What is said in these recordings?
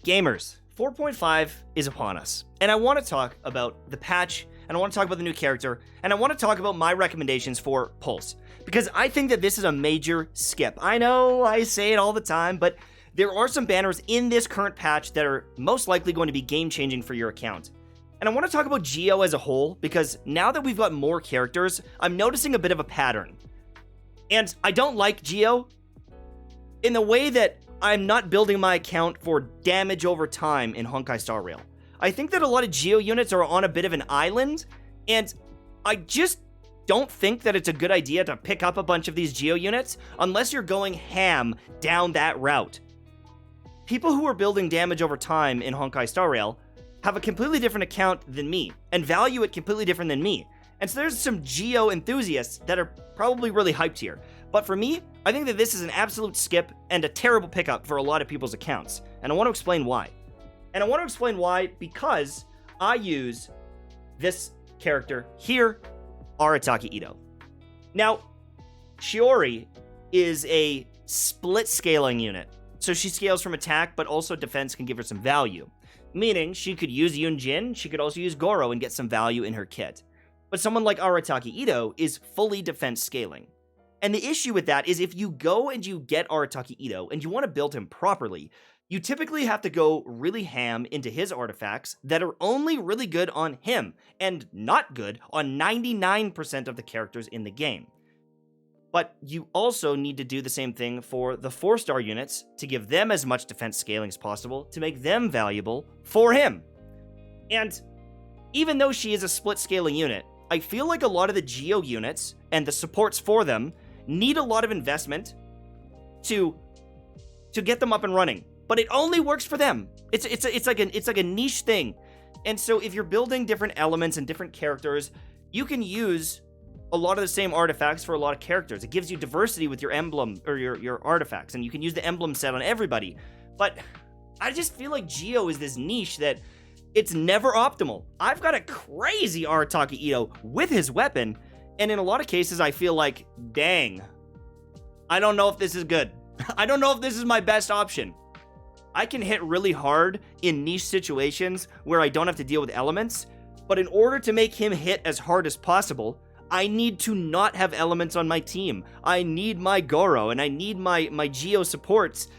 Gamers, 4.5 is upon us, and I want to talk about the patch, and I want to talk about the new character, and I want to talk about my recommendations for Pulse, because I think that this is a major skip. I know I say it all the time, but there are some banners in this current patch that are most likely going to be game-changing for your account. And I want to talk about Geo as a whole, because now that we've got more characters, I'm noticing a bit of a pattern. And I don't like Geo in the way that I'm not building my account for damage over time in Honkai Star Rail. I think that a lot of Geo units are on a bit of an island, and I just don't think that it's a good idea to pick up a bunch of these Geo units unless you're going ham down that route. People who are building damage over time in Honkai Star Rail have a completely different account than me, and value it completely different than me. And so there's some Geo enthusiasts that are probably really hyped here. But for me, I think that this is an absolute skip and a terrible pickup for a lot of people's accounts. And I want to explain why. And I want to explain why because I use this character here, Arataki Ito. Now, Chiori is a split scaling unit. So she scales from attack, but also defense can give her some value. Meaning, she could use Yunjin, she could also use Goro and get some value in her kit. But someone like Arataki Ito is fully defense scaling. And the issue with that is if you go and you get Arataki Ito and you want to build him properly, you typically have to go really ham into his artifacts that are only really good on him and not good on 99% of the characters in the game. But you also need to do the same thing for the 4-star units to give them as much defense scaling as possible to make them valuable for him. And even though she is a split scaling unit, I feel like a lot of the Geo units and the supports for them need a lot of investment to get them up and running. But it only works for them. It's like a niche thing. And so if you're building different elements and different characters, you can use a lot of the same artifacts for a lot of characters. It gives you diversity with your emblem or your artifacts, and you can use the emblem set on everybody. But I just feel like Geo is this niche that it's never optimal. I've got a crazy Arataki Ito with his weapon, and in a lot of cases I feel like, dang, I don't know if this is good. I don't know if this is my best option. I can hit really hard in niche situations where I don't have to deal with elements, but in order to make him hit as hard as possible, I need to not have elements on my team. I need my Goro, and I need my Geo supports,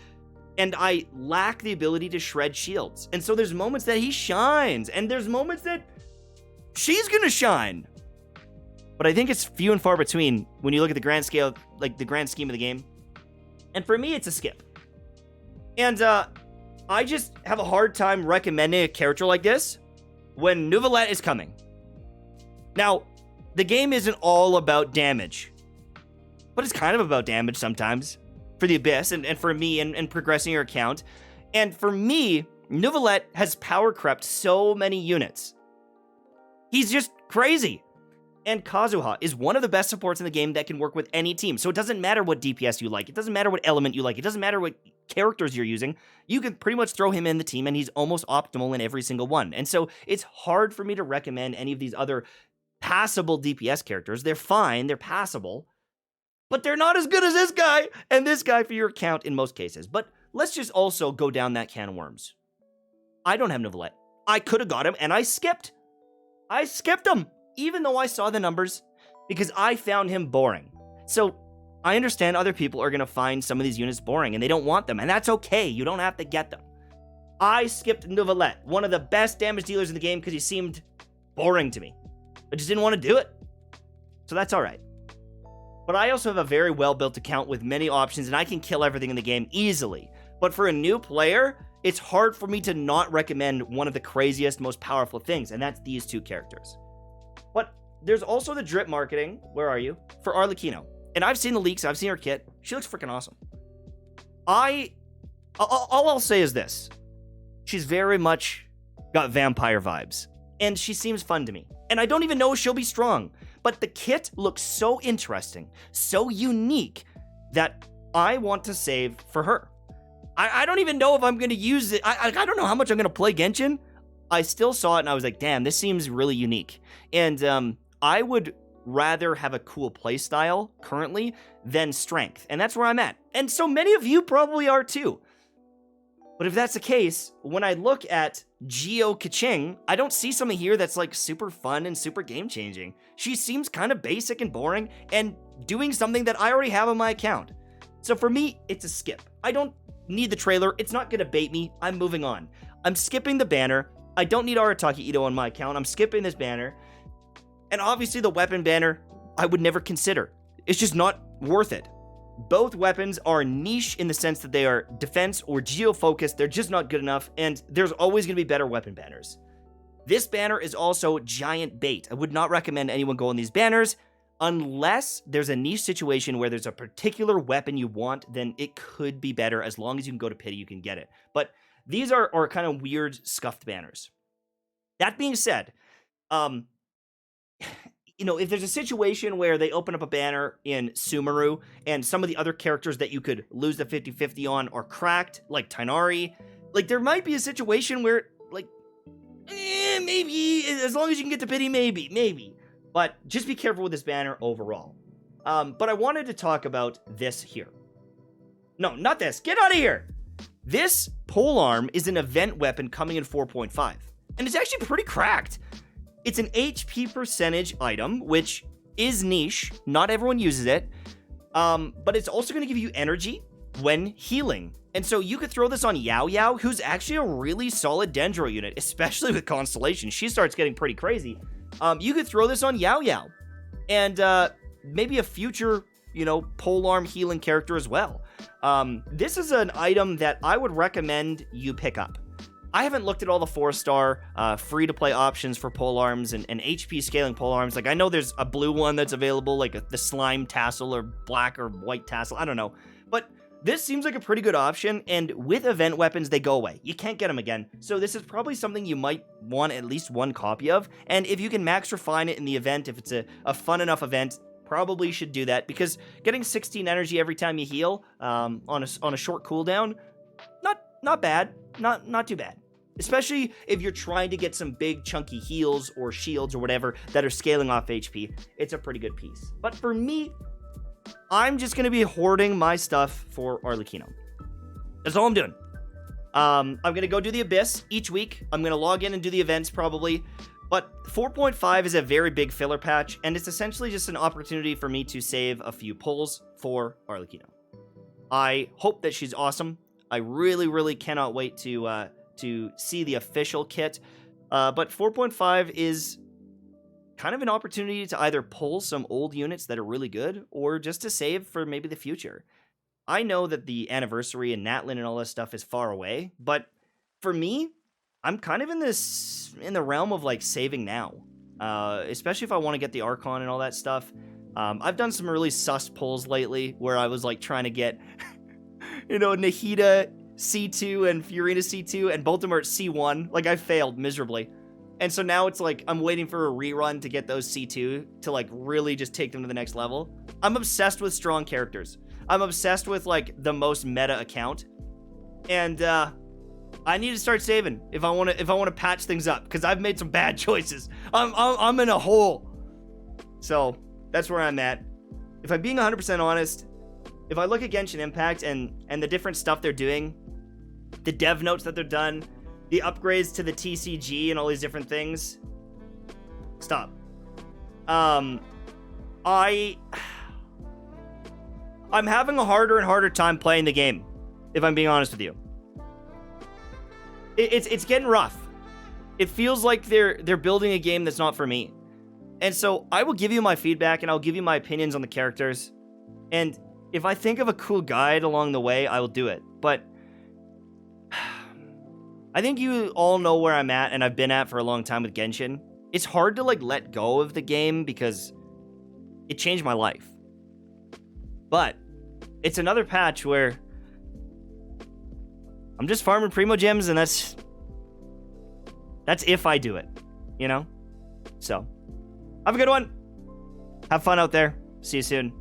and I lack the ability to shred shields. And so there's moments that he shines, and there's moments that she's gonna shine. But I think it's few and far between when you look at the grand scale, like the grand scheme of the game. And for me, it's a skip. And I just have a hard time recommending a character like this when Neuvillette is coming. Now, the game isn't all about damage, but it's kind of about damage sometimes for the Abyss and for me and progressing your account. And for me, Neuvillette has power crept so many units. He's just crazy. And Kazuha is one of the best supports in the game that can work with any team. So it doesn't matter what DPS you like. It doesn't matter what element you like. It doesn't matter what characters you're using. You can pretty much throw him in the team and he's almost optimal in every single one. And so it's hard for me to recommend any of these other passable DPS characters. They're fine, they're passable, but they're not as good as this guy and this guy for your account in most cases. But let's just also go down that can of worms. I don't have Neuvillette. I could have got him and I skipped him, even though I saw the numbers, because I found him boring. So I understand other people are going to find some of these units boring and they don't want them, and that's okay. You don't have to get them. I skipped Neuvillette, one of the best damage dealers in the game, because he seemed boring to me. I just didn't want to do it. So that's all right. But I also have a very well-built account with many options, and I can kill everything in the game easily. But for a new player, it's hard for me to not recommend one of the craziest, most powerful things, and that's these two characters. But there's also the drip marketing, where are you, for Arlecchino. And I've seen the leaks, I've seen her kit. She looks freaking awesome. All I'll say is this. She's very much got vampire vibes. And she seems fun to me. And I don't even know if she'll be strong. But the kit looks so interesting, so unique, that I want to save for her. I don't even know if I'm going to use it. I don't know how much I'm going to play Genshin. I still saw it and I was like, damn, this seems really unique. And I would rather have a cool playstyle currently than strength. And that's where I'm at. And so many of you probably are too. But if that's the case, when I look at Geo Kaching, I don't see something here that's like super fun and super game-changing. She seems kind of basic and boring and doing something that I already have on my account. So for me, it's a skip. I don't need the trailer. It's not gonna bait me. I'm moving on. I'm skipping the banner. I don't need Arataki Ito on my account. I'm skipping this banner. And obviously the weapon banner, I would never consider. It's just not worth it. Both weapons are niche in the sense that they are defense or geo-focused. They're just not good enough, and there's always going to be better weapon banners. This banner is also giant bait. I would not recommend anyone go on these banners unless there's a niche situation where there's a particular weapon you want, then it could be better. As long as you can go to pity, you can get it. But these are kind of weird, scuffed banners. That being said, if there's a situation where they open up a banner in Sumeru and some of the other characters that you could lose the 50-50 on are cracked, like Tainari, like there might be a situation where, like, maybe, as long as you can get to pity, maybe. But just be careful with this banner overall. But I wanted to talk about this here. No, not this. Get out of here! This Polearm is an event weapon coming in 4.5. And it's actually pretty cracked. It's an HP percentage item, which is niche. Not everyone uses it. But it's also going to give you energy when healing. And so you could throw this on Yao Yao, who's actually a really solid Dendro unit, especially with Constellation. She starts getting pretty crazy. You could throw this on Yao Yao. And maybe a future, Polearm healing character as well. This is an item that I would recommend you pick up. I haven't looked at all the 4-star free-to-play options for polearms and HP scaling polearms. Like, I know there's a blue one that's available, like the slime tassel or black or white tassel. I don't know. But this seems like a pretty good option, and with event weapons, they go away. You can't get them again. So this is probably something you might want at least one copy of. And if you can max refine it in the event, if it's a fun enough event, probably should do that. Because getting 16 energy every time you heal on a short cooldown, not bad. Not too bad. Especially if you're trying to get some big chunky heals or shields or whatever that are scaling off HP. It's a pretty good piece. But for me, I'm just going to be hoarding my stuff for Arlecchino. That's all I'm doing. I'm going to go do the Abyss each week. I'm going to log in and do the events probably. But 4.5 is a very big filler patch, and it's essentially just an opportunity for me to save a few pulls for Arlecchino. I hope that she's awesome. I really, really cannot wait to see the official kit. But 4.5 is kind of an opportunity to either pull some old units that are really good, or just to save for maybe the future. I know that the anniversary and Natlin and all this stuff is far away, but for me, I'm kind of in the realm of like saving now. Especially if I want to get the Archon and all that stuff. I've done some really sus pulls lately where I was like trying to get Nahida C2 and Furina C2, and both of them are at C1. Like, I failed miserably. And so now it's like, I'm waiting for a rerun to get those C2 to, like, really just take them to the next level. I'm obsessed with strong characters. I'm obsessed with, like, the most meta account. And, I need to start saving if I want to patch things up, because I've made some bad choices. I'm in a hole. So, that's where I'm at. If I'm being 100% honest, if I look at Genshin Impact and the different stuff they're doing, the dev notes that they're done, the upgrades to the TCG and all these different things, stop. I'm having a harder and harder time playing the game, if I'm being honest with you. It's getting rough. It feels like they're building a game that's not for me. And so I will give you my feedback and I'll give you my opinions on the characters. And if I think of a cool guide along the way, I will do it. But I think you all know where I'm at, and I've been at for a long time with Genshin. It's hard to like let go of the game because it changed my life. But it's another patch where I'm just farming Primo Gems, and that's if I do it, So have a good one. Have fun out there. See you soon.